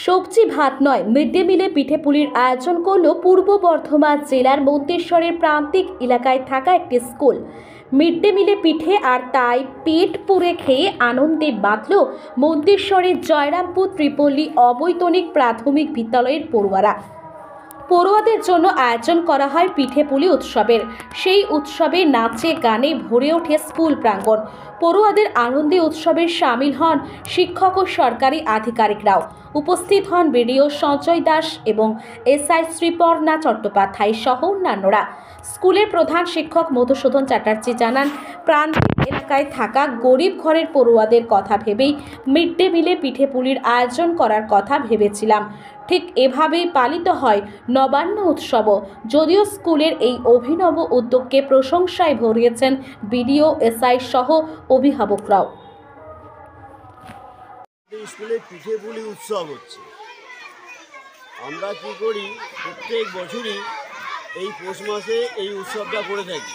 সবজি ভাত নয়, মিড ডে মিলে পিঠেপুলির আয়োজন করল পূর্ব বর্ধমান জেলার মন্তেশ্বরের প্রান্তিক এলাকায় থাকা একটি স্কুল। মিড ডে মিলে পিঠে আর তাই পেট পুরে খেয়ে আনন্দে বাঁধল মন্তেশ্বরের জয়রামপুর ত্রিপল্লী অবৈতনিক প্রাথমিক বিদ্যালয়ের পড়ুয়াদের জন্য আয়োজন করা হয় পিঠেপুলি উৎসবের। সেই উৎসবে নাচে গানে ভরে ওঠে স্কুল প্রাঙ্গণ। পড়ুয়াদের আনন্দে উৎসবে সামিল হন শিক্ষক ও সরকারি আধিকারিকরাও। উপস্থিত হন বিডিও সঞ্জয় দাস এবং এসআই শ্রীপর্ণা চট্টোপাধ্যায় সহ অন্যান্যরা। স্কুলের প্রধান শিক্ষক মধুসূদন চ্যাটার্জি জানান, প্রান্তিক এলাকায় থাকা গরিব ঘরের পড়ুয়াদের কথা ভেবেই মিড ডে মিলে পিঠেপুলির আয়োজন করার কথা ভেবেছিলাম। ঠিক এভাবেই পালিত হয় নবান্ন উৎসবও। যদিও স্কুলের এই অভিনব উদ্যোগকে প্রশংসায় ভরিয়েছেন বিডিও, এসআই সহ অভিভাবকরাও। স্কুলে পিঠেপুলি উৎসব হচ্ছে। আমরা কি করি, প্রত্যেক বছরই এই পৌষ মাসে এই উৎসবটা করে থাকি।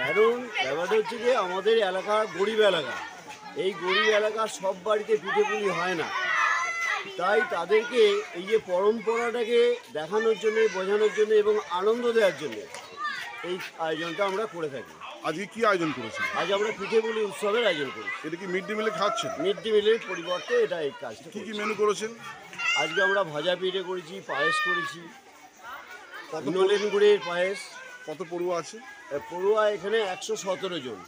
কারণ ব্যাপারটা হচ্ছে যে আমাদের এলাকা গরিব এলাকা, এই গরিব এলাকার সব বাড়িতে পিঠেপুলি হয় না। তাই তাদেরকে এই যে পরম্পরাটাকে দেখানোর জন্য, বোঝানোর জন্য এবং আনন্দ দেওয়ার জন্য এই আয়োজনটা আমরা করে থাকি। আজকে কি আয়োজন করেছেন? আজ আমরা পিঠেপুলি উৎসবের আয়োজন করেছি। এটা কি মিড ডে মিলে খাচ্ছেন? মিড ডে মিলের পরিবর্তে এটা এই কাজটা। কি কি মেনু করেছেন? আজকে আমরা ভাজা পিঠে করেছি, পায়েস করেছি, নলেন গুড়ের পায়েস। কত পড়ুয়া আছে? পড়ুয়া এখানে 117 জন।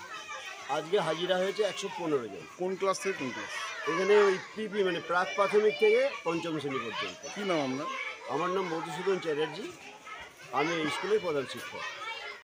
আজকে হাজিরা হয়েছে 115 জন। কোন ক্লাস থেকে কোন ক্লাস? এখানে ওই পিপি মানে প্রাক প্রাথমিক থেকে পঞ্চম শ্রেণী পর্যন্ত। কি নাম আপনার? আমার নাম মধুসূদন চ্যাটার্জি, আমি এই স্কুলের প্রধান শিক্ষক।